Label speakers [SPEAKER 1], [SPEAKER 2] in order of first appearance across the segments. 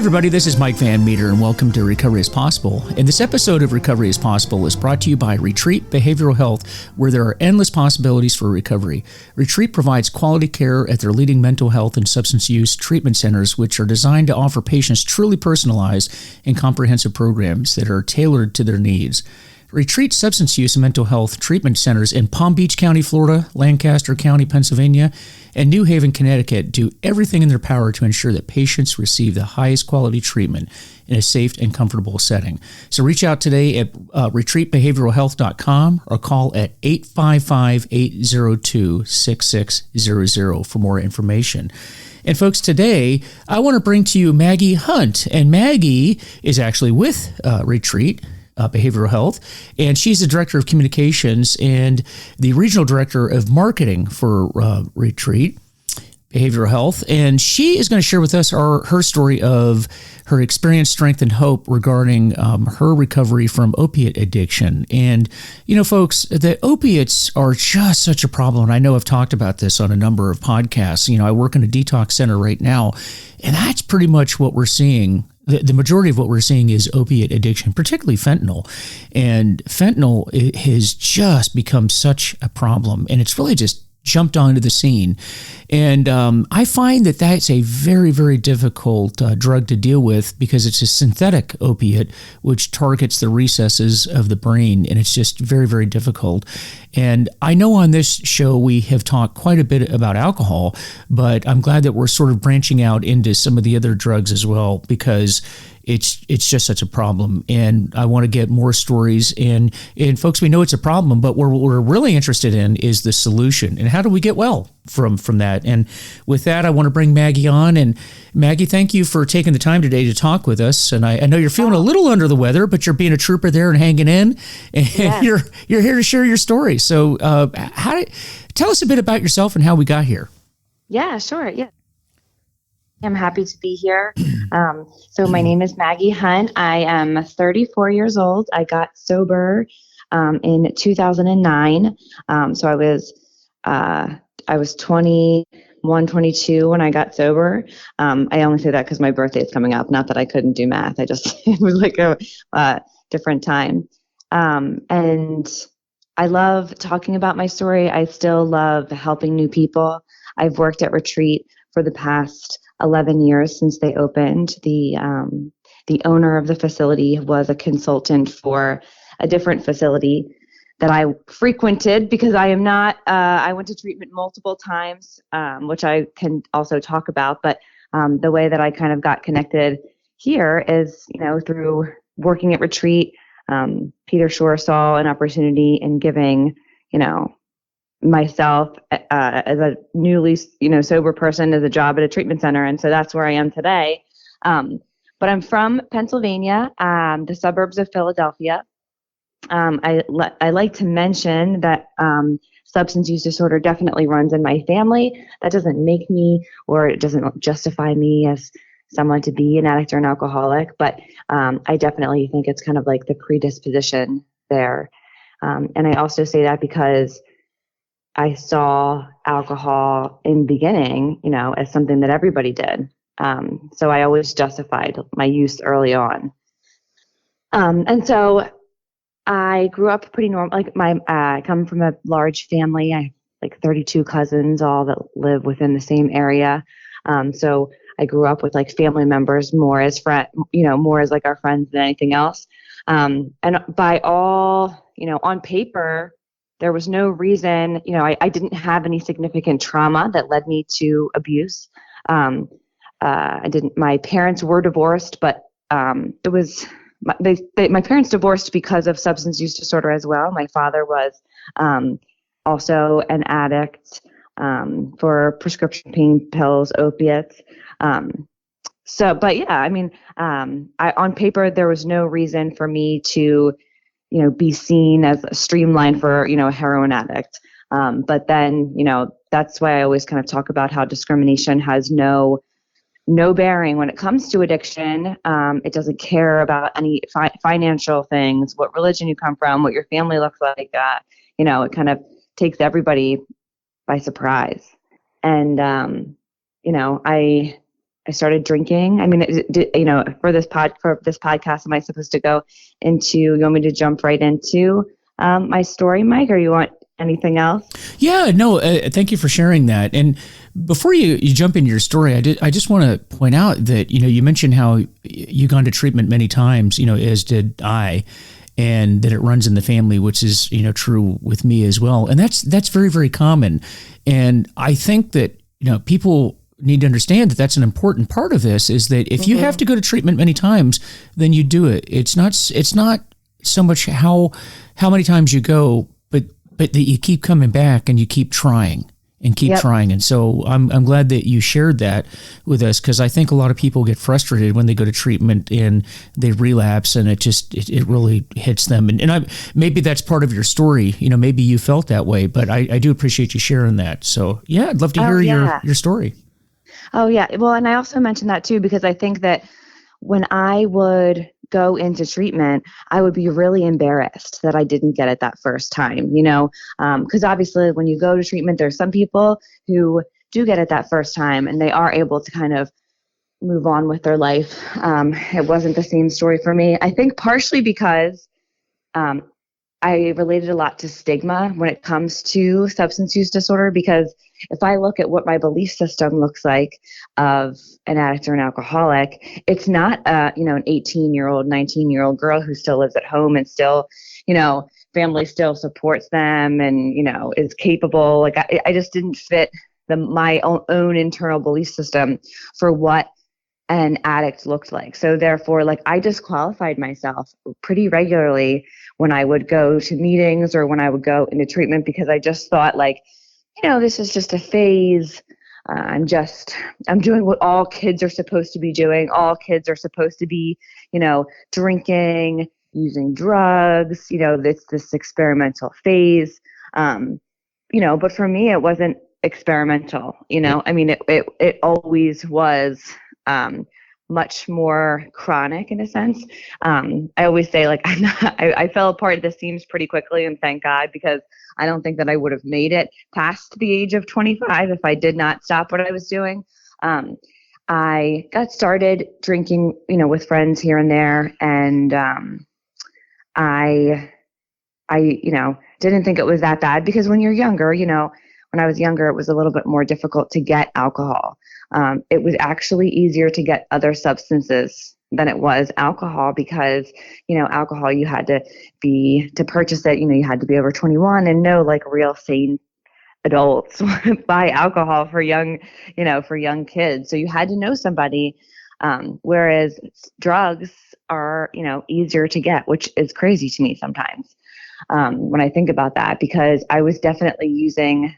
[SPEAKER 1] everybody, this is Mike Van Meter, and welcome to Recovery is Possible. And this episode of Recovery is Possible is brought to you by Retreat Behavioral Health, where there are endless possibilities for recovery. Retreat provides quality care at their leading mental health and substance use treatment centers, which are designed to offer patients truly personalized and comprehensive programs that are tailored to their needs. Retreat Substance Use and Mental Health Treatment Centers in Palm Beach County, Florida, Lancaster County, Pennsylvania, and New Haven, Connecticut do everything in their power to ensure that patients receive the highest quality treatment in a safe and comfortable setting. So reach out today at retreatbehavioralhealth.com or call at 855-802-6600 for more information. And folks, today I want to bring to you Maggie Hunt, and Maggie is actually with Retreat Behavioral Health, and she's the Director of Communications and the Regional Director of Marketing for Retreat Behavioral Health, and she is going to share with us her story of her experience, strength, and hope regarding her recovery from opiate addiction. And, you know, folks, the opiates are just such a problem. And I know I've talked about this on a number of podcasts. You know, I work in a detox center right now, and that's pretty much what we're seeing. The majority of what we're seeing is opiate addiction, particularly fentanyl. And fentanyl has just become such a problem, and it's really just jumped onto the scene. And I find that that's a very, very difficult drug to deal with because it's a synthetic opiate which targets the recesses of the brain, and it's just very, very difficult. And I know on this show we have talked quite a bit about alcohol, but I'm glad that we're sort of branching out into some of the other drugs as well, because it's just such a problem, and I want to get more stories. And folks, we know it's a problem, but what we're really interested in is the solution, and how do we get well from that. And with that, I want to bring Maggie on. And Maggie, thank you for taking the time today to talk with us. And I know you're feeling a little under the weather, but you're being a trooper there and hanging in, and yes, you're here to share your story. So tell us a bit about yourself and how we got here.
[SPEAKER 2] Yeah, sure. Yeah. I'm happy to be here. So my name is Maggie Hunt. I am 34 years old. I got sober in 2009. So I was 21, 22 when I got sober. I only say that because my birthday is coming up. Not that I couldn't do math. It was like a different time. And I love talking about my story. I still love helping new people. I've worked at Retreat for the past 11 years since they opened. The owner of the facility was a consultant for a different facility that I frequented because I am not, I went to treatment multiple times, which I can also talk about. But the way that I kind of got connected here is, you know, through working at Retreat. Peter Shore saw an opportunity in giving, you know, myself as a newly, sober person as a job at a treatment center. And so that's where I am today. But I'm from Pennsylvania, the suburbs of Philadelphia. I like to mention that substance use disorder definitely runs in my family. That doesn't make me, or it doesn't justify me as someone to be an addict or an alcoholic, but I definitely think it's kind of like the predisposition there. And I also say that because I saw alcohol in the beginning, as something that everybody did. So I always justified my use early on. And so I grew up pretty normal. I come from a large family. I have like 32 cousins, all that live within the same area. So I grew up with like family members more as more as like our friends than anything else. And by all, on paper, there was no reason, I didn't have any significant trauma that led me to abuse. My parents were divorced, but it was, my parents divorced because of substance use disorder as well. My father was also an addict for prescription pain pills, opiates. On paper, there was no reason for me to be seen as streamlined for, a heroin addict. But then, that's why I always kind of talk about how discrimination has no bearing when it comes to addiction. It doesn't care about any financial things, what religion you come from, what your family looks like. It kind of takes everybody by surprise. And, I started drinking. I mean, for this podcast, am I supposed to go into? You want me to jump right into my story, Mike, or you want anything else?
[SPEAKER 1] Yeah, no, thank you for sharing that. And before you jump into your story, I just want to point out that, you mentioned how you've gone to treatment many times, as did I, and that it runs in the family, which is, true with me as well. And that's very, very common. And I think that, people need to understand that that's an important part of this, is that if you have to go to treatment many times, then you do it. It's not so much how many times you go, but that you keep coming back and you keep trying and keep trying. And so I'm glad that you shared that with us, because I think a lot of people get frustrated when they go to treatment and they relapse, and it really hits them. And maybe that's part of your story. Maybe you felt that way, but I do appreciate you sharing that. So yeah, I'd love to hear your story.
[SPEAKER 2] Oh yeah. Well, and I also mentioned that too, because I think that when I would go into treatment, I would be really embarrassed that I didn't get it that first time, because obviously when you go to treatment, there's some people who do get it that first time and they are able to kind of move on with their life. It wasn't the same story for me. I think partially because I related a lot to stigma when it comes to substance use disorder, because if I look at what my belief system looks like of an addict or an alcoholic, it's not an 18-year-old, 19-year-old girl who still lives at home and still, family still supports them and, is capable. Like I just didn't fit my own internal belief system for what an addict looked like. So therefore, I disqualified myself pretty regularly when I would go to meetings or when I would go into treatment, because I just thought this is just a phase. I'm doing what all kids are supposed to be doing. All kids are supposed to be, drinking, using drugs, this experimental phase. But for me, it wasn't experimental, I mean, it always was, much more chronic in a sense. I always say I fell apart at the seams pretty quickly, and thank God, because I don't think that I would have made it past the age of 25 if I did not stop what I was doing. I got started drinking, with friends here and there, and I didn't think it was that bad, because when you're younger, when I was younger, it was a little bit more difficult to get alcohol. It was actually easier to get other substances than it was alcohol, because, alcohol, you had to purchase it, you had to be over 21 and no real sane adults buy alcohol for young kids. So you had to know somebody. Whereas drugs are, easier to get, which is crazy to me sometimes. When I think about that, because I was definitely using,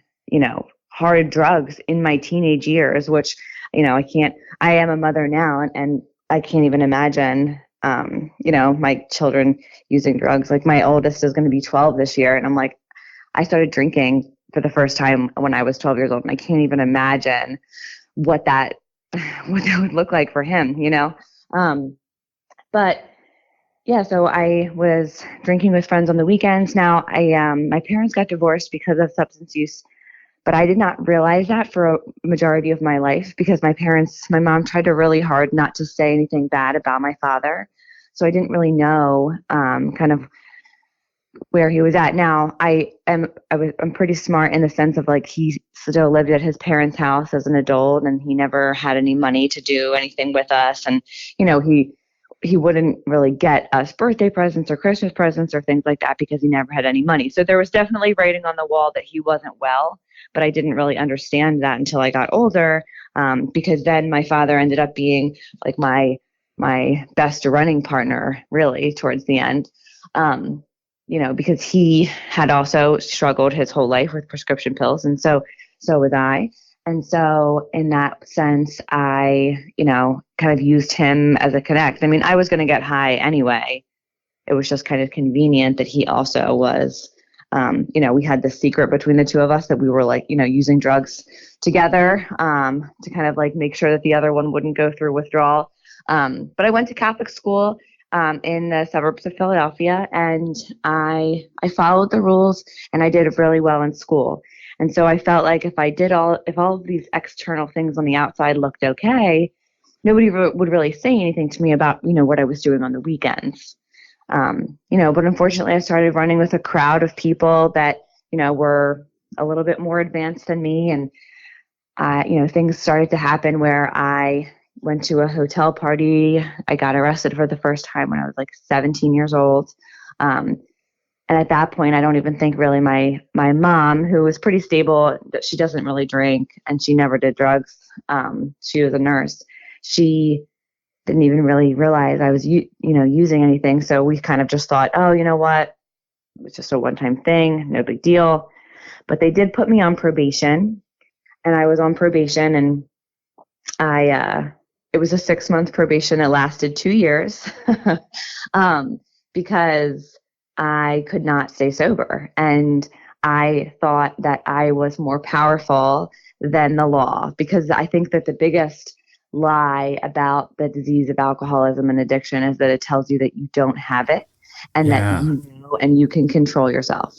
[SPEAKER 2] hard drugs in my teenage years, which, I am a mother now, and I can't even imagine, my children using drugs. My oldest is going to be 12 this year. And I started drinking for the first time when I was 12 years old. And I can't even imagine what that would look like for him, but yeah, so I was drinking with friends on the weekends. Now, my parents got divorced because of substance use, but I did not realize that for a majority of my life, because my mom tried to really hard not to say anything bad about my father. So I didn't really know kind of where he was at. Now, I'm pretty smart in the sense of he still lived at his parents' house as an adult, and he never had any money to do anything with us. And, he wouldn't really get us birthday presents or Christmas presents or things like that, because he never had any money. So there was definitely writing on the wall that he wasn't well, but I didn't really understand that until I got older, because then my father ended up being my best running partner, really, towards the end, because he had also struggled his whole life with prescription pills, and so was I. And so in that sense, I, kind of used him as a connect. I mean, I was going to get high anyway. It was just kind of convenient that he also was, we had this secret between the two of us that we were using drugs together, to kind of make sure that the other one wouldn't go through withdrawal. But I went to Catholic school, in the suburbs of Philadelphia, and I followed the rules, and I did really well in school. And so I felt like if all of these external things on the outside looked okay, nobody would really say anything to me about, what I was doing on the weekends. But unfortunately I started running with a crowd of people that, were a little bit more advanced than me. And, things started to happen where I went to a hotel party. I got arrested for the first time when I was like 17 years old. And at that point, I don't even think really my mom, who was pretty stable, she doesn't really drink and she never did drugs. She was a nurse. She didn't even really realize I was, using anything. So we kind of just thought, oh, you know what? It was just a one-time thing, no big deal. But they did put me on probation, and I was on probation, and it was a 6-month probation. It lasted 2 years because I could not stay sober. And I thought that I was more powerful than the law, because I think that the biggest lie about the disease of alcoholism and addiction is that it tells you that you don't have it, and that you know and you can control yourself.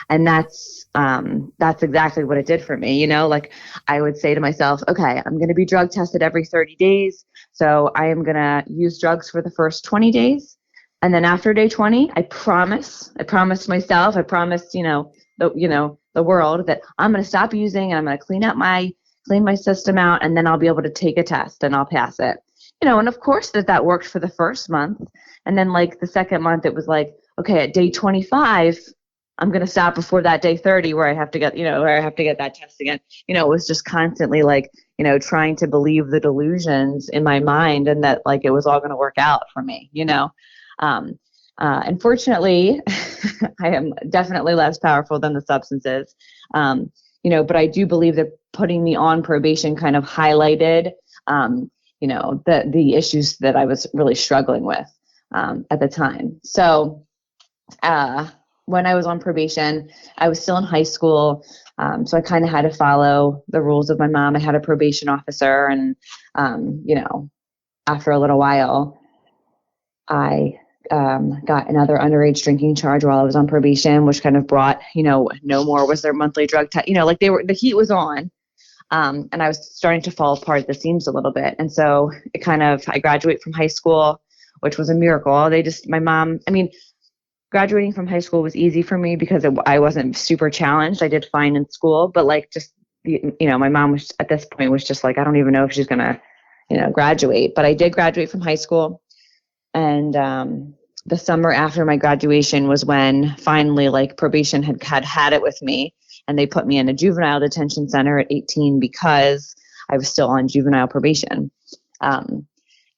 [SPEAKER 2] And that's exactly what it did for me. Like I would say to myself, okay, I'm going to be drug tested every 30 days. So I am going to use drugs for the first 20 days. And then after day 20, I promised myself, I promised, the world, that I'm going to stop using, and I'm going to clean my system out, and then I'll be able to take a test and I'll pass it. And of course that worked for the first month. And then like the second month, it was like, okay, at day 25, I'm going to stop before that day 30 where I have to get that test again. It was just constantly like, trying to believe the delusions in my mind, and that like it was all going to work out for me, Unfortunately, I am definitely less powerful than the substances, but I do believe that putting me on probation kind of highlighted, the issues that I was really struggling with at the time. So when I was on probation, I was still in high school. So I kind of had to follow the rules of my mom. I had a probation officer, and, after a little while, I got another underage drinking charge while I was on probation, which kind of brought, no more was their monthly drug test, like the heat was on. And I was starting to fall apart at the seams a little bit. And so I graduated from high school, which was a miracle. Graduating from high school was easy for me because I wasn't super challenged. I did fine in school, but like my mom was at this point was just like, I don't even know if she's going to, graduate. But I did graduate from high school. And the summer after my graduation was when finally like probation had it with me, and they put me in a juvenile detention center at 18 because I was still on juvenile probation. And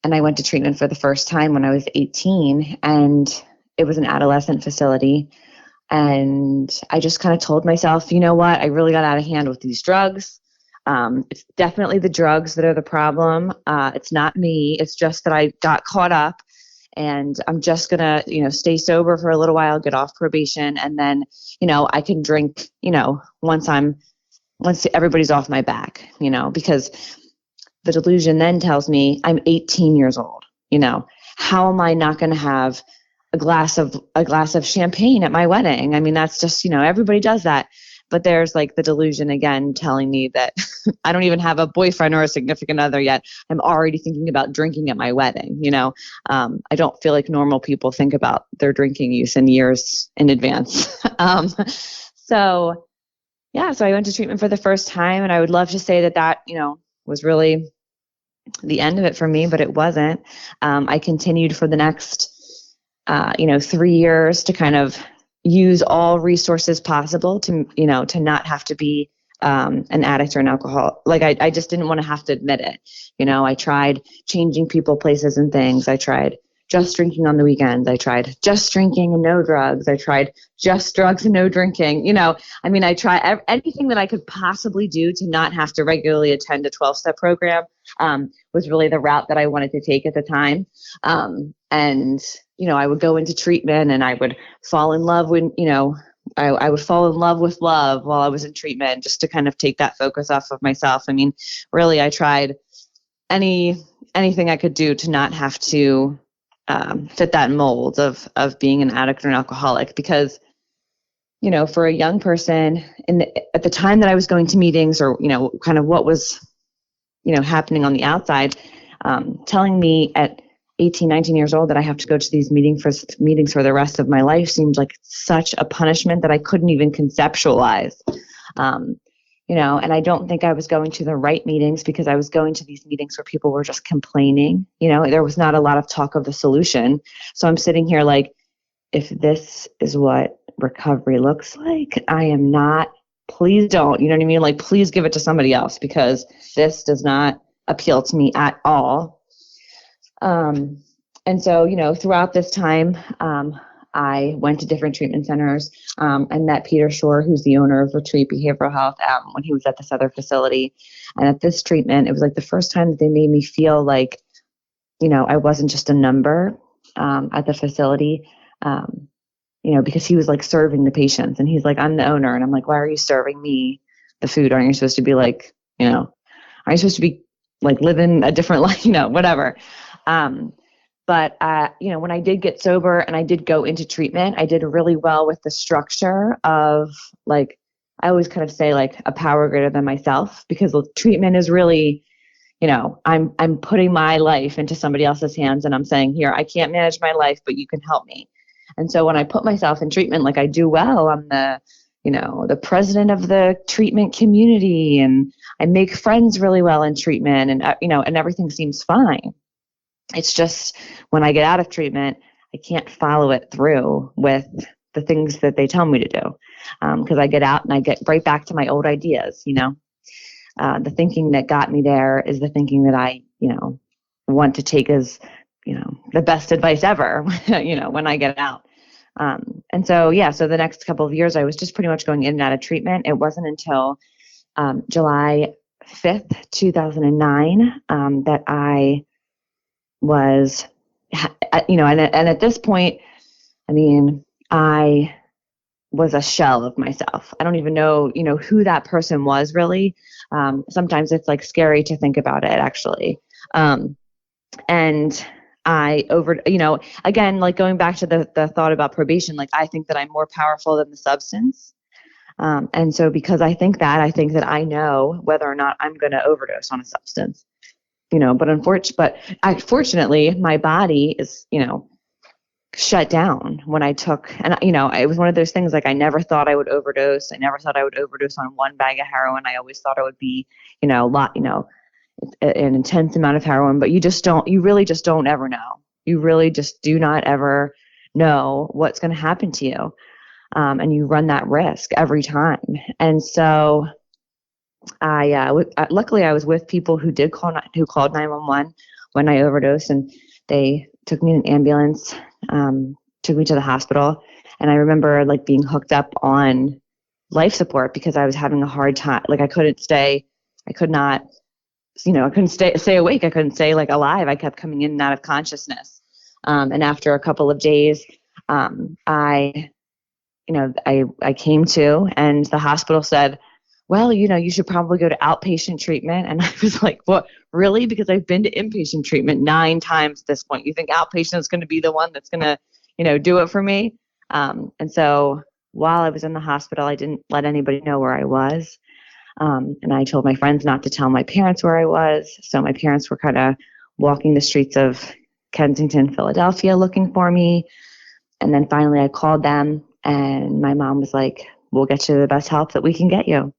[SPEAKER 2] I went to treatment for the first time when I was 18, and it was an adolescent facility. And I just kind of told myself, you know what, I really got out of hand with these drugs. It's definitely the drugs that are the problem. It's not me. It's just that I got caught up, and I'm just going to, stay sober for a little while, get off probation. And then, I can drink, once everybody's off my back, because the delusion then tells me I'm 18 years old. How am I not going to have a glass of champagne at my wedding? I mean, that's just, everybody does that. But there's like the delusion again telling me that I don't even have a boyfriend or a significant other yet. I'm already thinking about drinking at my wedding. I don't feel like normal people think about their drinking use in years in advance. So I went to treatment for the first time, and I would love to say that, was really the end of it for me, but it wasn't. I continued for the next, 3 years to kind of use all resources possible to not have to be an addict or an alcoholic. Like I just didn't want to have to admit it. I tried changing people, places, and things. I tried just drinking on the weekends. I tried just drinking and no drugs. I tried just drugs and no drinking. I tried anything that I could possibly do to not have to regularly attend a 12-step program was really the route that I wanted to take at the time. And I would go into treatment, and I would fall in love when, I would fall in love with love while I was in treatment, just to kind of take that focus off of myself. I mean, really, I tried anything I could do to not have to fit that mold of being an addict or an alcoholic, because, for a young person at the time that I was going to meetings, or, kind of what was, happening on the outside, telling me at 18, 19 years old that I have to go to these meetings for the rest of my life seemed like such a punishment that I couldn't even conceptualize. And I don't think I was going to the right meetings because I was going to these meetings where people were just complaining. There was not a lot of talk of the solution. So I'm sitting here like, if this is what recovery looks like, I am not, please don't, you know what I mean? Like, please give it to somebody else because this does not appeal to me at all. And so, throughout this time, I went to different treatment centers. I met Peter Shore, who's the owner of Retreat Behavioral Health, when he was at this other facility. And at this treatment, it was like the first time that they made me feel like, I wasn't just a number at the facility, because he was like serving the patients and he's like, I'm the owner. And I'm like, why are you serving me the food? Aren't you supposed to be like, aren't you supposed to be like living a different life, whatever. But when I did get sober and I did go into treatment, I did really well with the structure of like, I always kind of say like a power greater than myself, because treatment is really, I'm putting my life into somebody else's hands and I'm saying, here, I can't manage my life, but you can help me. And so when I put myself in treatment, like I do well, I'm the president of the treatment community and I make friends really well in treatment and, and everything seems fine. It's just when I get out of treatment, I can't follow it through with the things that they tell me to do. Because I get out and I get right back to my old ideas, the thinking that got me there is the thinking that I, want to take as, the best advice ever, when I get out. And so the next couple of years, I was just pretty much going in and out of treatment. It wasn't until July 5th, 2009, that I was, and at this point, I was a shell of myself. I don't even know, who that person was really. Sometimes it's like scary to think about it actually. And I again, like going back to the thought about probation, like I think that I'm more powerful than the substance. And so because I think that I know whether or not I'm going to overdose on a substance, but unfortunately my body is, shut down when I took, and it was one of those things like I never thought I would overdose. I never thought I would overdose on one bag of heroin. I always thought it would be, an intense amount of heroin, but you really just don't ever know. You really just do not ever know what's going to happen to you. And you run that risk every time. And so luckily I was with people who called 911 when I overdosed, and they took me in an ambulance, took me to the hospital. And I remember like being hooked up on life support because I was having a hard time. Like I couldn't stay awake. I couldn't stay like alive. I kept coming in and out of consciousness. And after a couple of days, I came to, and the hospital said, well, you should probably go to outpatient treatment. And I was like, what, really? Because I've been to inpatient treatment 9 times at this point. You think outpatient is going to be the one that's going to, do it for me? And so while I was in the hospital, I didn't let anybody know where I was. And I told my friends not to tell my parents where I was. So my parents were kind of walking the streets of Kensington, Philadelphia, looking for me. And then finally I called them, and my mom was like, we'll get you the best help that we can get you.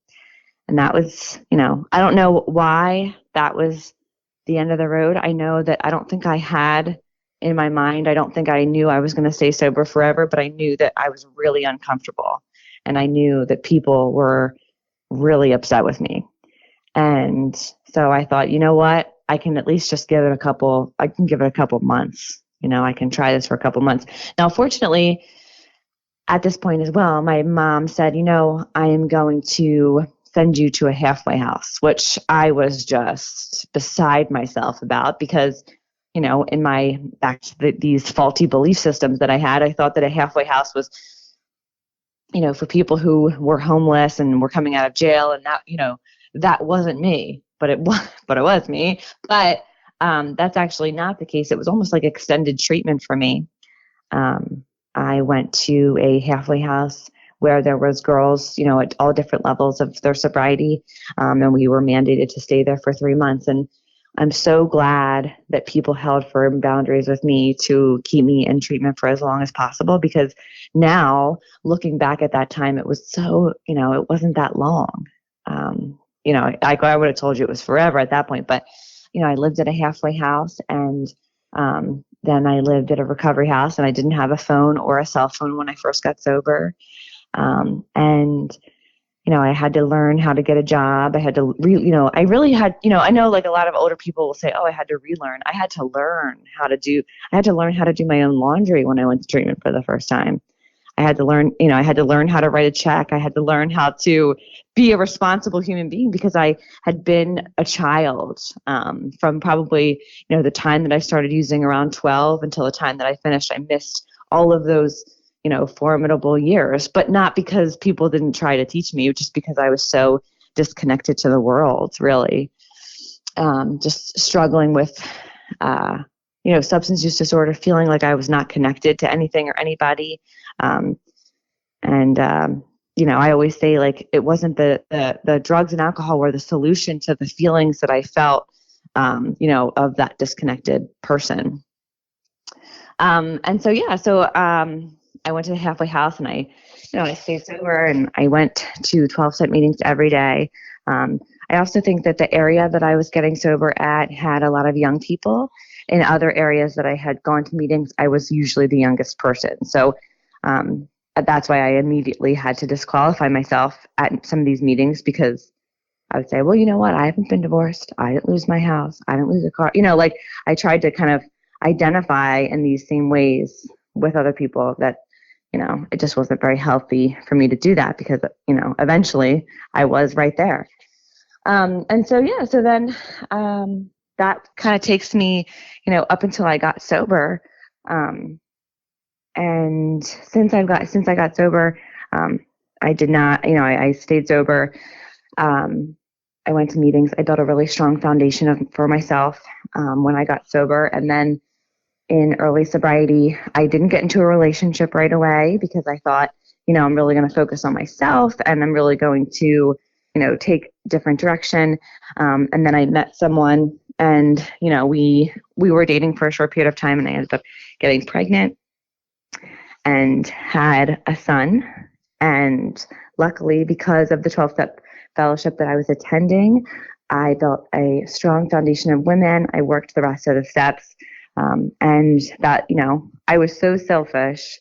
[SPEAKER 2] And that was, I don't know why that was the end of the road. I know that I don't think I had in my mind, I don't think I knew I was going to stay sober forever, but I knew that I was really uncomfortable. And I knew that people were really upset with me. And so I thought, you know what, I can at least just give it a couple months. I can try this for a couple months. Now, fortunately, at this point as well, my mom said, I am going to send you to a halfway house, which I was just beside myself about because, in my back to these faulty belief systems that I had, I thought that a halfway house was, for people who were homeless and were coming out of jail, and that, that wasn't me, but it was me. But that's actually not the case. It was almost like extended treatment for me. I went to a halfway house where there was girls, at all different levels of their sobriety. And we were mandated to stay there for 3 months. And I'm so glad that people held firm boundaries with me to keep me in treatment for as long as possible, because now looking back at that time, it was so, it wasn't that long. I would have told you it was forever at that point, but, I lived at a halfway house, and then I lived at a recovery house, and I didn't have a phone or a cell phone when I first got sober. And I had to learn how to get a job. I had to, I really had, I know like a lot of older people will say, oh, I had to relearn. I had to learn how to do my own laundry when I went to treatment for the first time. I had to learn how to write a check. I had to learn how to be a responsible human being, because I had been a child from probably, the time that I started using around 12 until the time that I finished. I missed all of those formidable years, but not because people didn't try to teach me, just because I was so disconnected to the world, really. Just struggling with, substance use disorder, feeling like I was not connected to anything or anybody. I always say, like, it wasn't the drugs and alcohol were the solution to the feelings that I felt, of that disconnected person. I went to the halfway house, and I stayed sober, and I went to 12-step meetings every day. I also think that the area that I was getting sober at had a lot of young people. In other areas that I had gone to meetings, I was usually the youngest person. So that's why I immediately had to disqualify myself at some of these meetings, because I would say, well, you know what? I haven't been divorced. I didn't lose my house. I didn't lose a car. I tried to kind of identify in these same ways with other people that, it just wasn't very healthy for me to do that, because, eventually I was right there. So then that kind of takes me, up until I got sober. And since I got sober, I did not, I stayed sober. I went to meetings. I built a really strong foundation for myself when I got sober. And then in early sobriety, I didn't get into a relationship right away, because I thought, I'm really going to focus on myself, and I'm really going to, take different direction. And then I met someone, and, we were dating for a short period of time, and I ended up getting pregnant and had a son. And luckily, because of the 12-step fellowship that I was attending, I built a strong foundation of women. I worked the rest of the steps. And that, I was so selfish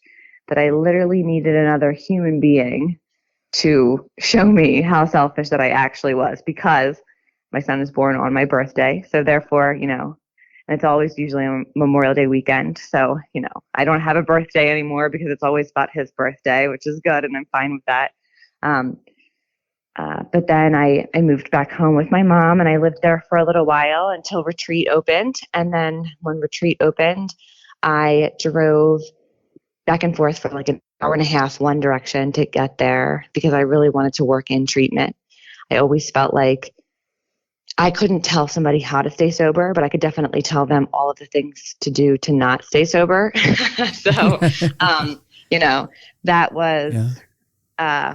[SPEAKER 2] that I literally needed another human being to show me how selfish that I actually was, because my son is born on my birthday. So therefore, and it's always usually on Memorial Day weekend. So, I don't have a birthday anymore, because it's always about his birthday, which is good. And I'm fine with that. But then I moved back home with my mom, and I lived there for a little while until Retreat opened. And then when Retreat opened, I drove back and forth for like an hour and a half one direction to get there, because I really wanted to work in treatment. I always felt like I couldn't tell somebody how to stay sober, but I could definitely tell them all of the things to do to not stay sober. So, that was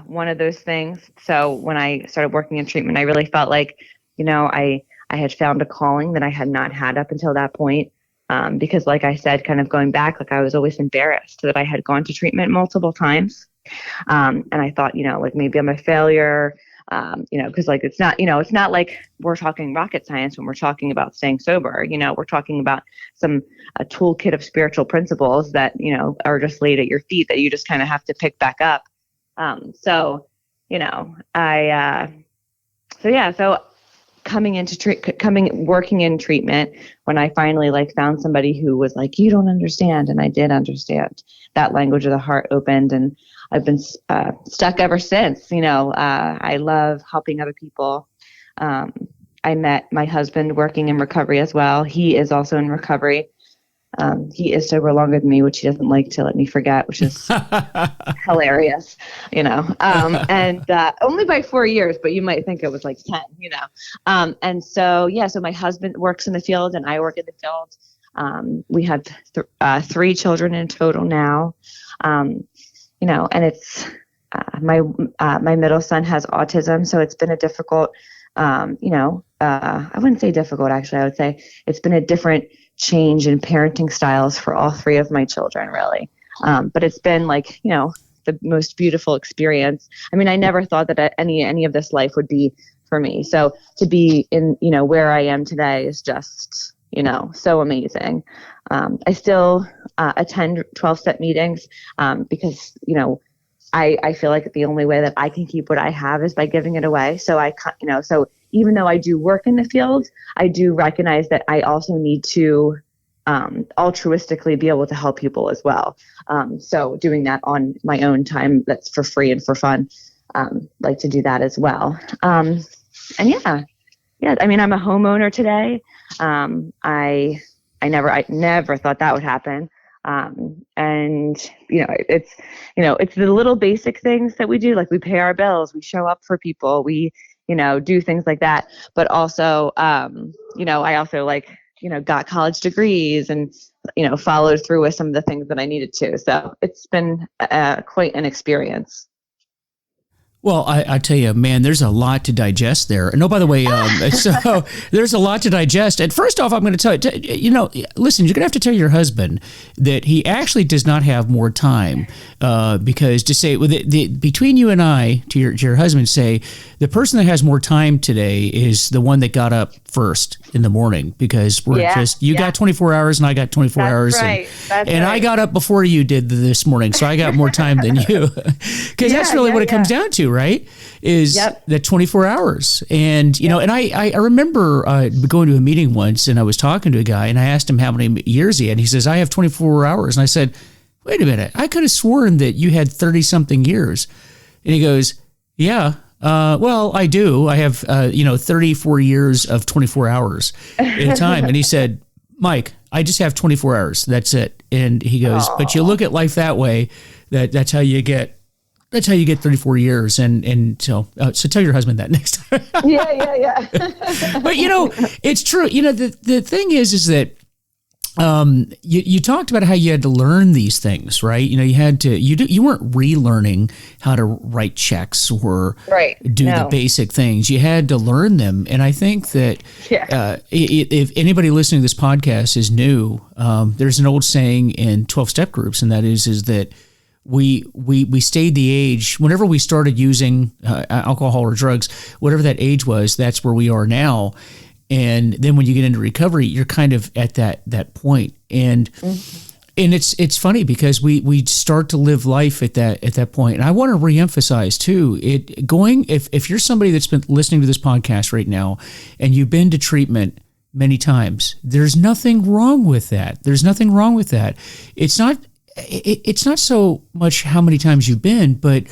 [SPEAKER 2] one of those things. So when I started working in treatment, I really felt like, I had found a calling that I had not had up until that point. Because like I said, kind of going back, like I was always embarrassed that I had gone to treatment multiple times. And I thought, like maybe I'm a failure, because like it's not like we're talking rocket science when we're talking about staying sober. We're talking about a toolkit of spiritual principles that, are just laid at your feet that you just kind of have to pick back up. So working in treatment, when I finally found somebody who was like, you don't understand. And I did understand. That language of the heart opened, and I've been stuck ever since. I love helping other people. I met my husband working in recovery as well. He is also in recovery. He is sober longer than me, which he doesn't like to let me forget, which is hilarious, and only by 4 years, but you might think it was like 10, so my husband works in the field and I work in the field. We have 3 children in total now, and it's my middle son has autism, so it's been a difficult I wouldn't say difficult, actually. I would say it's been a different change in parenting styles for all three of my children, really. But it's been like, the most beautiful experience. I mean, I never thought that any of this life would be for me. So to be in, where I am today is just, so amazing. I still attend 12-step meetings because, I feel like the only way that I can keep what I have is by giving it away. So so even though I do work in the field, I do recognize that I also need to altruistically be able to help people as well. So doing that on my own time, that's for free and for fun, like to do that as well. And yeah, I mean, I'm a homeowner today. I never thought that would happen. And it's the little basic things that we do, like we pay our bills, we show up for people, we, do things like that. But also, I also got college degrees and, followed through with some of the things that I needed to. So it's been quite an experience.
[SPEAKER 1] Well, I tell you, man, there's a lot to digest there. And oh, by the way, so there's a lot to digest. And first off, I'm going to tell you, listen, you're going to have to tell your husband that he actually does not have more time because to say between you and I, to your husband, say the person that has more time today is the one that got up first in the morning because we're got 24 hours and I got 24 hours.
[SPEAKER 2] Right.
[SPEAKER 1] And I got up before you did this morning, so I got more time than you because that's really what it comes down to. Right, is that 24 hours. And, and I remember going to a meeting once and I was talking to a guy and I asked him how many years he had. He says, I have 24 hours. And I said, wait a minute, I could have sworn that you had 30 something years. And he goes, yeah, well, I do. I have, 34 years of 24 hours at a time. And he said, Mike, I just have 24 hours. That's it. And he goes, but you look at life that way, that's how you get 34 years. And so tell your husband that next time.
[SPEAKER 2] Yeah.
[SPEAKER 1] But, it's true. The thing is that you talked about how you had to learn these things, right? You weren't relearning how to write checks or do the basic things. You had to learn them. And I think that if anybody listening to this podcast is new, there's an old saying in 12-step groups, and that is that we stayed the age whenever we started using alcohol or drugs, whatever that age was, that's where we are now. And then when you get into recovery, you're kind of at that point. And and it's funny because we start to live life at that point. And I want to reemphasize too, if you're somebody that's been listening to this podcast right now and you've been to treatment many times, there's nothing wrong with that. There's nothing wrong with that. It's not so much how many times you've been, but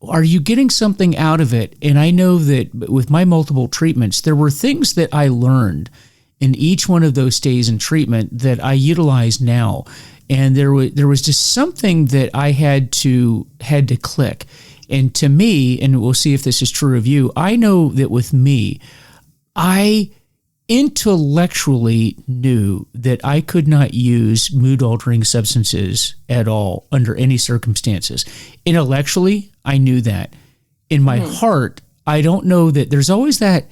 [SPEAKER 1] are you getting something out of it? And I know that with my multiple treatments, there were things that I learned in each one of those stays in treatment that I utilize now. And there was just something that I had to click. And to me, and we'll see if this is true of you, I know that with me, I intellectually knew that I could not use mood-altering substances at all under any circumstances. Intellectually, I knew that. In my heart, I don't know that there's always that,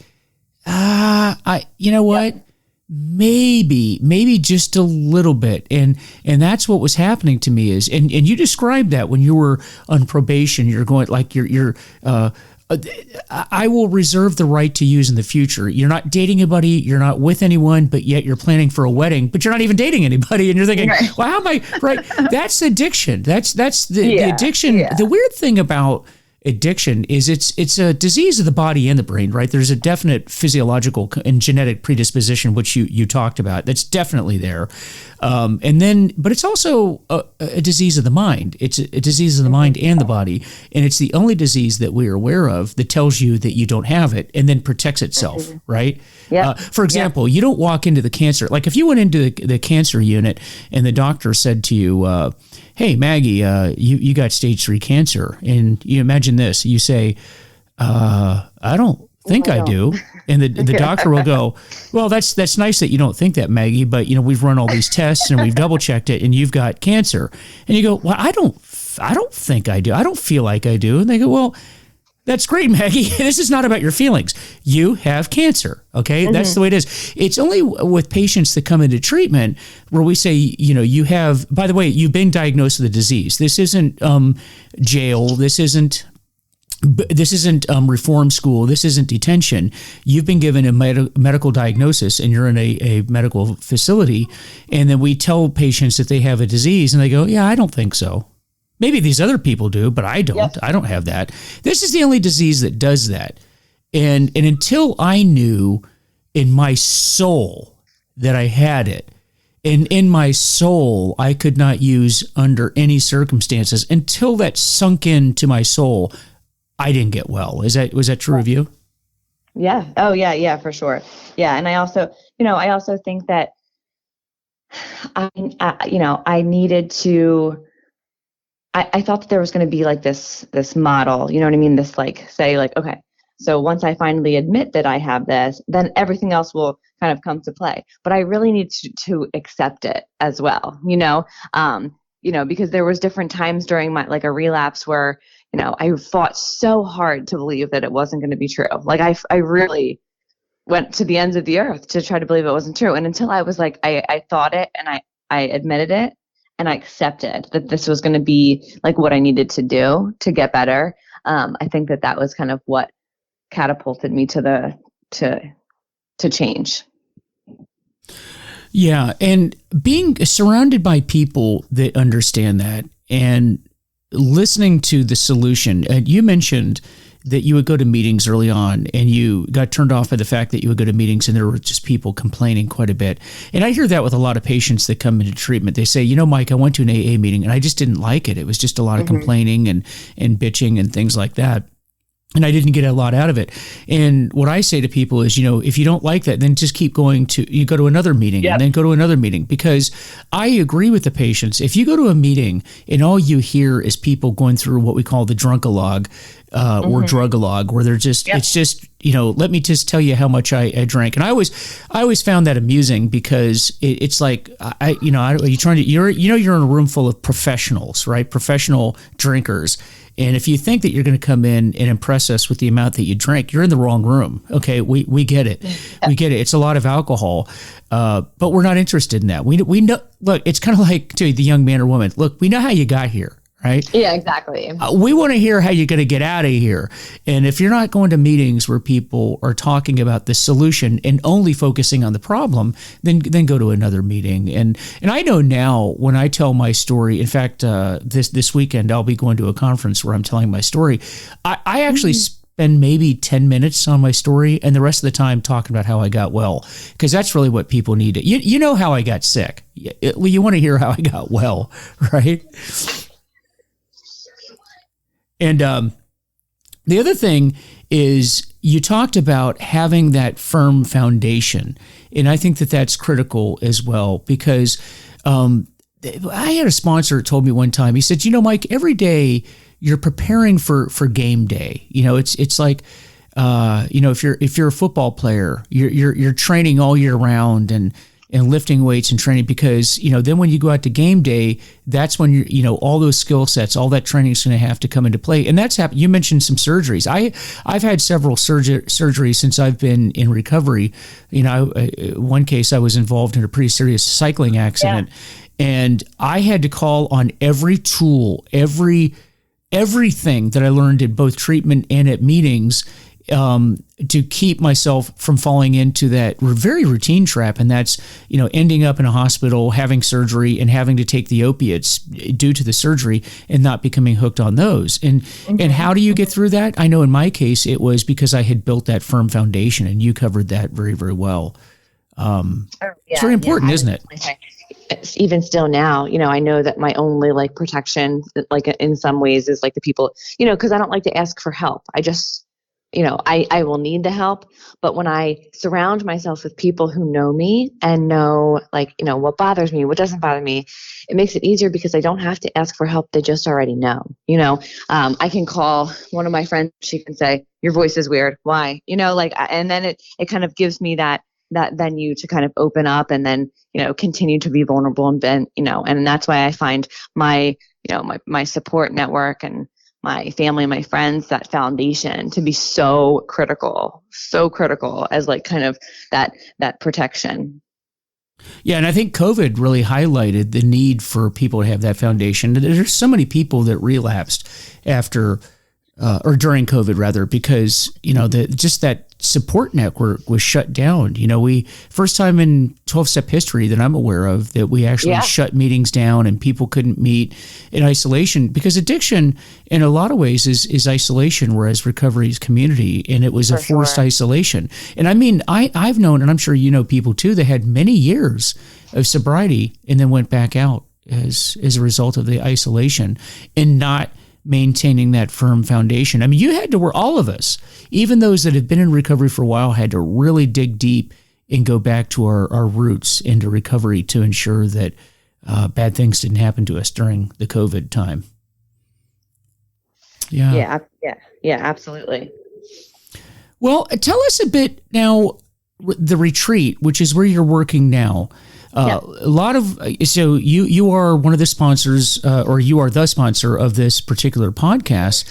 [SPEAKER 1] maybe just a little bit. And that's what was happening to me is, and you described that when you were on probation, you're going like I will reserve the right to use in the future. You're not dating anybody, you're not with anyone, but yet you're planning for a wedding, but you're not even dating anybody. And you're thinking, well, how am I, right? That's addiction. That's the addiction. Yeah. The weird thing about addiction is it's a disease of the body and the brain, right? There's a definite physiological and genetic predisposition, which you talked about. That's definitely there. But it's also a disease of the mind. It's a disease of the mind and the body. And it's the only disease that we are aware of that tells you that you don't have it and then protects itself, right? Yeah. For example, you don't walk into the cancer. Like if you went into the cancer unit and the doctor said to you, hey, Maggie, you got stage 3 cancer. And you imagine this. You say, I don't think I do. And the doctor will go, well, that's nice that you don't think that, Maggie, but we've run all these tests and we've double checked it and you've got cancer. And you go, well, I don't think I do. I don't feel like I do. And they go, well, That's great, Maggie. This is not about your feelings. You have cancer. Okay. Mm-hmm. That's the way it is. It's only with patients that come into treatment where we say, you have, by the way, you've been diagnosed with a disease. This isn't jail. This isn't reform school. This isn't detention. You've been given a medical diagnosis and you're in a medical facility. And then we tell patients that they have a disease and they go, yeah, I don't think so. Maybe these other people do, but I don't. Yep. I don't have that. This is the only disease that does that. And until I knew in my soul that I had it, and in my soul I could not use under any circumstances, until that sunk into my soul, I didn't get well. Was that true of you?
[SPEAKER 2] Yeah. Oh, yeah, for sure. Yeah, and I also think that I needed to. I thought that there was going to be like this model, you know what I mean? This like, say like, okay, so once I finally admit that I have this, then everything else will kind of come to play. But I really need to accept it as well, because there was different times during my, like a relapse where, I fought so hard to believe that it wasn't going to be true. Like I really went to the ends of the earth to try to believe it wasn't true. And until I was like, I thought it and I admitted it. And I accepted that this was going to be like what I needed to do to get better. I think that was kind of what catapulted me to change.
[SPEAKER 1] Yeah, and being surrounded by people that understand that and listening to the solution. And you mentioned that you would go to meetings early on and you got turned off by the fact that you would go to meetings and there were just people complaining quite a bit. And I hear that with a lot of patients that come into treatment. They say, Mike, I went to an AA meeting and I just didn't like it. It was just a lot of complaining and bitching and things like that. And I didn't get a lot out of it. And what I say to people is, if you don't like that, then just keep going you go to another meeting and then go to another meeting, because I agree with the patients. If you go to a meeting and all you hear is people going through what we call the drunk-a-log or drug-a-log, where they're just, it's just, let me just tell you how much I drank. And I always found that amusing, because it's like, you're in a room full of professionals, right? Professional drinkers. And if you think that you're going to come in and impress us with the amount that you drank, you're in the wrong room. Okay, we get it. We get it. It's a lot of alcohol, but we're not interested in that. We know. Look, it's kind of like to the young man or woman. Look, we know how you got here, right?
[SPEAKER 2] Yeah, exactly.
[SPEAKER 1] We want to hear how you're going to get out of here. And if you're not going to meetings where people are talking about the solution and only focusing on the problem, then go to another meeting. And I know now when I tell my story, in fact, this weekend I'll be going to a conference where I'm telling my story. I actually spend maybe 10 minutes on my story and the rest of the time talking about how I got well, because that's really what people need. You know how I got sick. You want to hear how I got well, right? And the other thing is, you talked about having that firm foundation. And I think that that's critical as well, because I had a sponsor told me one time, he said, Mike, every day you're preparing for game day. It's like, if you're a football player, you're training all year round and lifting weights and training, because, then when you go out to game day, that's when all those skill sets, all that training is going to have to come into play. And that's happened. You mentioned some surgeries. I've had several surgeries since I've been in recovery. One case I was involved in a pretty serious cycling accident, and I had to call on every tool, everything that I learned in both treatment and at meetings, to keep myself from falling into that very routine trap. And that's, ending up in a hospital, having surgery and having to take the opiates due to the surgery and not becoming hooked on those. And how do you get through that? I know in my case, it was because I had built that firm foundation, and you covered that very, very well. It's very important, isn't it?
[SPEAKER 2] Even still now, I know that my only like protection, like in some ways, is like the people, because I don't like to ask for help. I just, I will need the help. But when I surround myself with people who know me and know, like, what bothers me, what doesn't bother me, it makes it easier, because I don't have to ask for help. They just already know. I can call one of my friends. She can say, your voice is weird. Why? And then it kind of gives me that venue to kind of open up and then, continue to be vulnerable and then, and that's why I find my support network and my family, my friends, that foundation to be so critical as like kind of that protection.
[SPEAKER 1] Yeah, and I think COVID really highlighted the need for people to have that foundation. There's so many people that relapsed after or during COVID rather, because, just that support network was shut down. We first time in 12-step history that I'm aware of that we actually shut meetings down and people couldn't meet in isolation, because addiction in a lot of ways is isolation, whereas recovery is community, and it was a forced isolation. And I mean, I've known, and I'm sure you know people too, that had many years of sobriety and then went back out as a result of the isolation and not maintaining that firm foundation. I mean, you had to work, all of us, even those that have been in recovery for a while, had to really dig deep and go back to our roots into recovery to ensure that bad things didn't happen to us during the COVID time.
[SPEAKER 2] Yeah, absolutely.
[SPEAKER 1] Well, tell us a bit now, the retreat, which is where you're working now. A lot of, so you are one of the sponsors, or you are the sponsor of this particular podcast.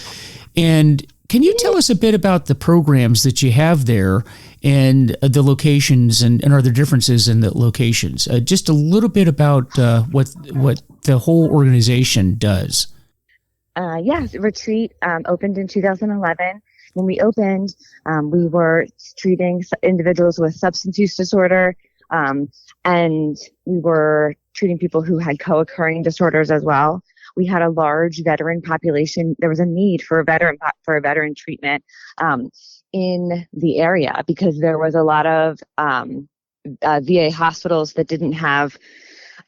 [SPEAKER 1] And can you tell us a bit about the programs that you have there and the locations, and are there differences in the locations? Just a little bit about what the whole organization does.
[SPEAKER 2] Yes, Retreat opened in 2011. When we opened, we were treating individuals with substance use disorder, and we were treating people who had co-occurring disorders as well. We had a large veteran population. There was a need for a veteran treatment in the area, because there was a lot of VA hospitals that didn't have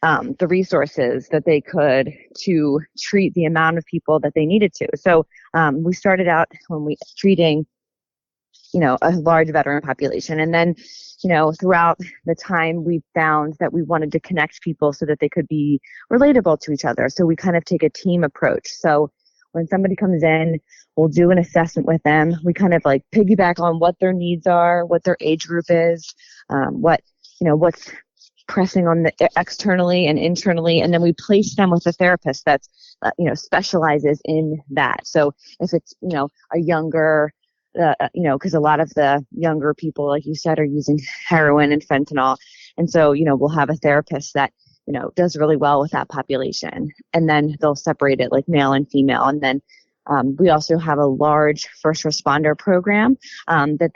[SPEAKER 2] the resources that they could to treat the amount of people that they needed to. So we started out treating, a large veteran population, and then throughout the time, we found that we wanted to connect people so that they could be relatable to each other. So we kind of take a team approach. So when somebody comes in, we'll do an assessment with them. We kind of like piggyback on what their needs are, what their age group is, what's pressing on the externally and internally. And then we place them with a therapist that's, specializes in that. So if it's, a younger, because a lot of the younger people, like you said, are using heroin and fentanyl. And so, we'll have a therapist that, does really well with that population. And then they'll separate it like male and female. And then we also have a large first responder program that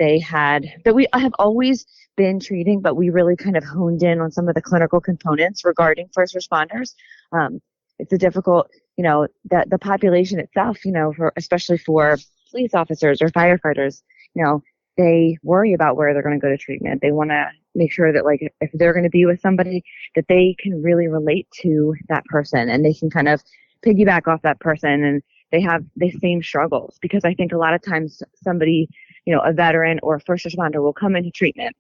[SPEAKER 2] we have always been treating, but we really kind of honed in on some of the clinical components regarding first responders. It's a difficult, that the population itself, especially for police officers or firefighters, they worry about where they're going to go to treatment. They want to make sure that, like, if they're going to be with somebody, that they can really relate to that person and they can kind of piggyback off that person, and they have the same struggles. Because I think a lot of times somebody, a veteran or a first responder will come into treatment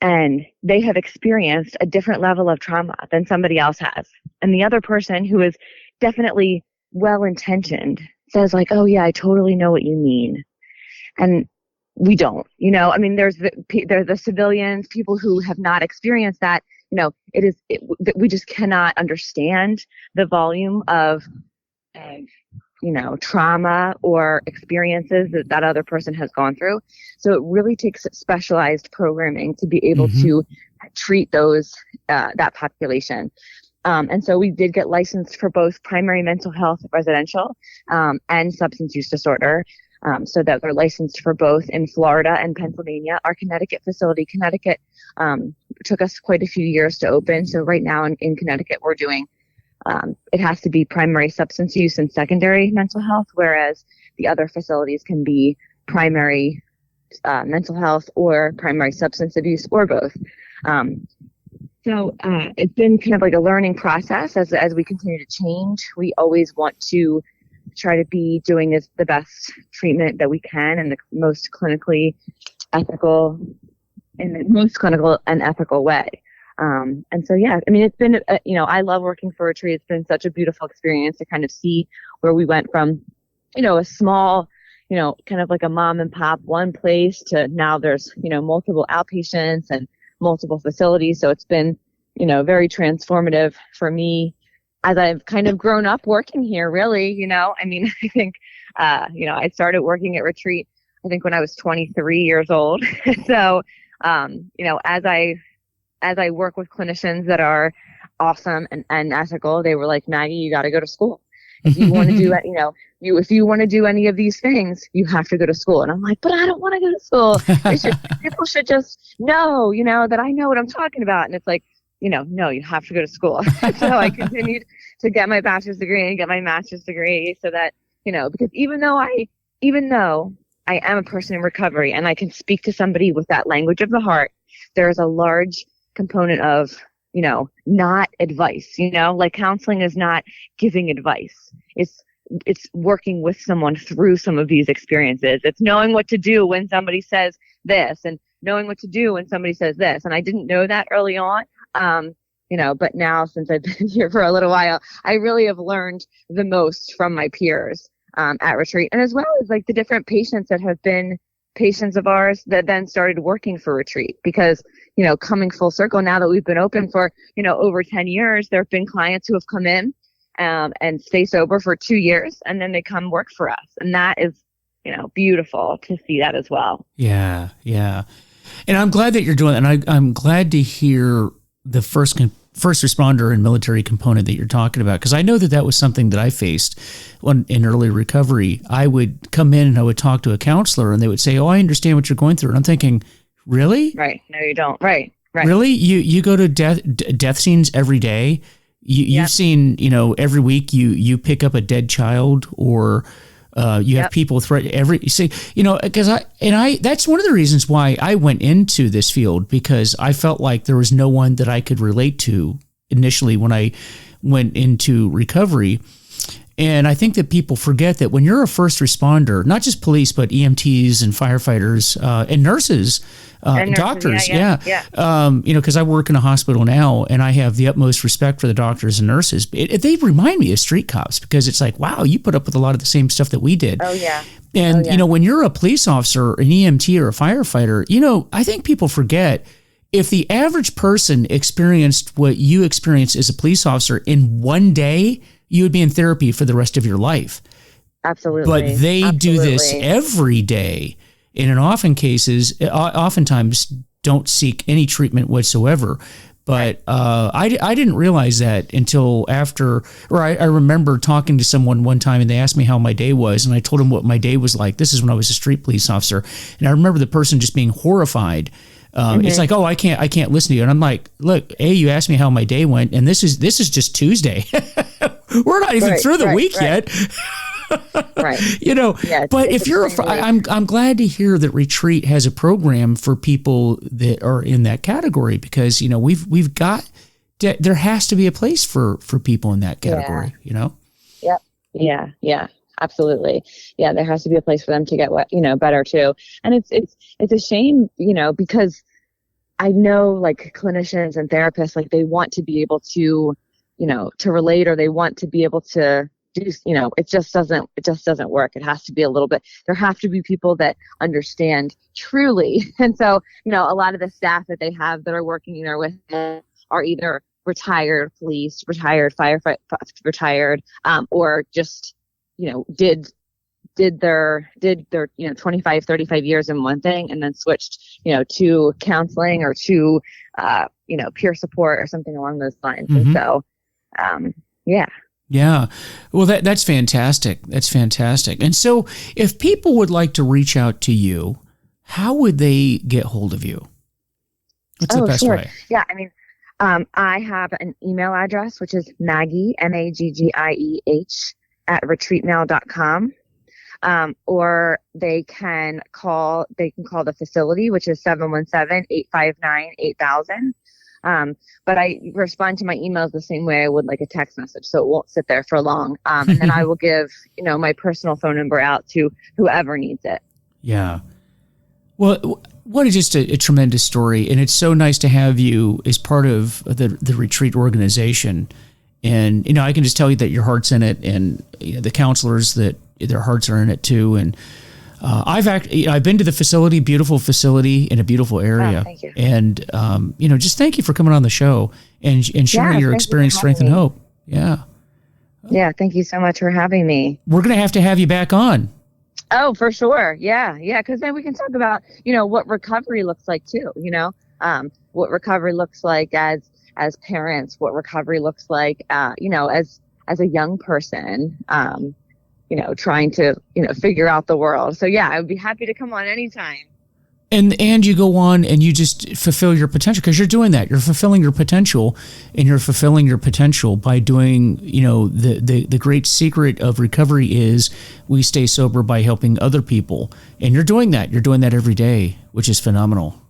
[SPEAKER 2] and they have experienced a different level of trauma than somebody else has. And the other person, who is definitely well-intentioned, says like, oh yeah, I totally know what you mean. And we don't, there's the civilians, people who have not experienced that, we just cannot understand the volume of trauma or experiences that other person has gone through. So it really takes specialized programming to be able to treat that population. And so we did get licensed for both primary mental health residential and substance use disorder, so that we're licensed for both in Florida and Pennsylvania. Our Connecticut facility, took us quite a few years to open. So right now in Connecticut, we're doing, it has to be primary substance use and secondary mental health, whereas the other facilities can be primary mental health or primary substance abuse, or both. So it's been kind of like a learning process as we continue to change. We always want to try to be doing the best treatment that we can in the most clinically ethical and ethical way. And so, yeah, it's been, I love working for Retreat. It's been such a beautiful experience to kind of see where we went from, a small, kind of like a mom and pop one place to now there's, multiple outpatients and multiple facilities. So it's been, very transformative for me as I've kind of grown up working here, really, I mean, I think, I started working at Retreat, I think when I was 23 years old. So, as I work with clinicians that are awesome and ethical, they were like, Maggie, you got to go to school. If you want to do it, if you want to do any of these things, you have to go to school. And I'm like, but I don't want to go to school. People should just know, that I know what I'm talking about. And it's like, no, you have to go to school. So I continued to get my bachelor's degree and get my master's degree so that, because even though I am a person in recovery and I can speak to somebody with that language of the heart, there's a large component of, not advice, like counseling is not giving advice. It's working with someone through some of these experiences. It's knowing what to do when somebody says this and knowing what to do when somebody says this. And I didn't know that early on. But now since I've been here for a little while, I really have learned the most from my peers at Retreat, and as well as like the different patients that have been patients of ours that then started working for Retreat. Because, coming full circle, now that we've been open for, over 10 years, there have been clients who have come in and stay sober for 2 years, and then they come work for us. And that is, beautiful to see that as well.
[SPEAKER 1] Yeah. Yeah. And I'm glad that you're doing it. And I'm glad to hear the first responder and military component that you're talking about, because I know that was something that I faced when in early recovery. I would come in and I would talk to a counselor and they would say, "Oh, I understand what you're going through." And I'm thinking, really?
[SPEAKER 2] Right. No, you don't. Right.
[SPEAKER 1] Really? You go to death scenes every day? You've seen, every week you pick up a dead child, or you have people because that's one of the reasons why I went into this field, because I felt like there was no one that I could relate to initially when I went into recovery. And I think that people forget that when you're a first responder, not just police, but EMTs and firefighters and nurses, and doctors. Because I work in a hospital now and I have the utmost respect for the doctors and nurses. They remind me of street cops, because it's like, wow, you put up with a lot of the same stuff that we did.
[SPEAKER 2] Oh, yeah.
[SPEAKER 1] And, when you're a police officer, an EMT, or a firefighter, I think people forget, if the average person experienced what you experienced as a police officer in one day, you would be in therapy for the rest of your life.
[SPEAKER 2] Absolutely.
[SPEAKER 1] But they do this every day, and in oftentimes don't seek any treatment whatsoever. But I didn't realize that until after, or I remember talking to someone one time and they asked me how my day was, and I told them what my day was like. This is when I was a street police officer, and I remember the person just being horrified. It's like, "Oh, I can't listen to you." And I'm like, "Look, you asked me how my day went, and this is just Tuesday. We're not even through the week yet."
[SPEAKER 2] Right.
[SPEAKER 1] But if you're I'm glad to hear that Retreat has a program for people that are in that category, because we've got there has to be a place for people in that category. Yep.
[SPEAKER 2] Yeah. Absolutely. Yeah, there has to be a place for them to get better too. And it's a shame, because I know like clinicians and therapists, like they want to be able to, to relate, or they want to be able to do, it just doesn't work. It has to be a little bit, there have to be people that understand truly. And so, a lot of the staff that they have that are working there with them are either retired police, retired firefighter, retired, or just, did their 25, 35 years in one thing and then switched, to counseling or to, peer support or something along those lines. Mm-hmm. And so, yeah.
[SPEAKER 1] Yeah. Well, that's fantastic. That's fantastic. And so if people would like to reach out to you, how would they get hold of you? What's the best way?
[SPEAKER 2] Yeah. I mean, I have an email address, which is Maggie, MAGGIEH @retreatmail.com. Or they can call the facility, which is 717-859-8000. But I respond to my emails the same way I would like a text message, so it won't sit there for long. And then I will give, my personal phone number out to whoever needs it.
[SPEAKER 1] Yeah. Well, what is just a tremendous story. And it's so nice to have you as part of the Retreat organization. And, I can just tell you that your heart's in it, and the counselors, that their hearts are in it too. And I've been to the facility, beautiful facility in a beautiful area.
[SPEAKER 2] Oh, thank you.
[SPEAKER 1] And, just thank you for coming on the show and sharing your experience, strength, and hope. Yeah.
[SPEAKER 2] Yeah. Thank you so much for having me.
[SPEAKER 1] We're going to have you back on.
[SPEAKER 2] Oh, for sure. Yeah. Yeah. Because then we can talk about, what recovery looks like too, what recovery looks like as parents, what recovery looks like, as a young person, trying to, figure out the world. So yeah, I would be happy to come on anytime.
[SPEAKER 1] And you go on and you just fulfill your potential, because you're doing that. You're fulfilling your potential, and you're fulfilling your potential by doing, the great secret of recovery is we stay sober by helping other people. And you're doing that. You're doing that every day, which is phenomenal.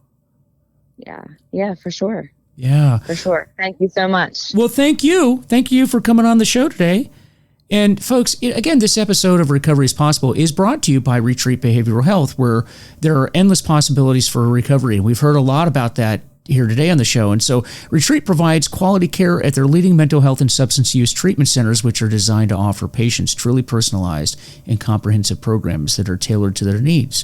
[SPEAKER 2] Yeah. Yeah, for sure.
[SPEAKER 1] Yeah.
[SPEAKER 2] For sure. Thank you so much.
[SPEAKER 1] Well, thank you. Thank you for coming on the show today. And folks, again, this episode of Recovery is Possible is brought to you by Retreat Behavioral Health, where there are endless possibilities for recovery. And we've heard a lot about that here today on the show. And so Retreat provides quality care at their leading mental health and substance use treatment centers, which are designed to offer patients truly personalized and comprehensive programs that are tailored to their needs.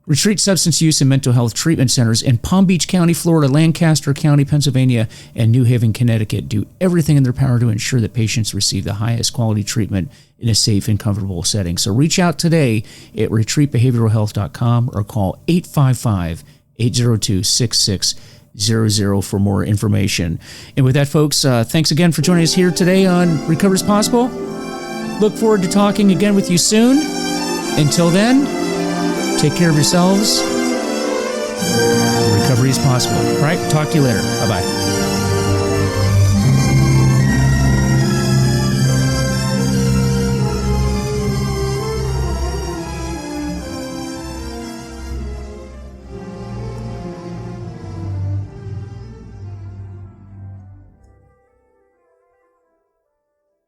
[SPEAKER 1] Retreat Substance Use and Mental Health Treatment Centers in Palm Beach County, Florida, Lancaster County, Pennsylvania, and New Haven, Connecticut do everything in their power to ensure that patients receive the highest quality treatment in a safe and comfortable setting. So reach out today at retreatbehavioralhealth.com or call 855-802-6600 for more information. And with that, folks, thanks again for joining us here today on Recovery is Possible. Look forward to talking again with you soon. Until then, take care of yourselves. Recovery is possible. All right, talk to you later. Bye-bye.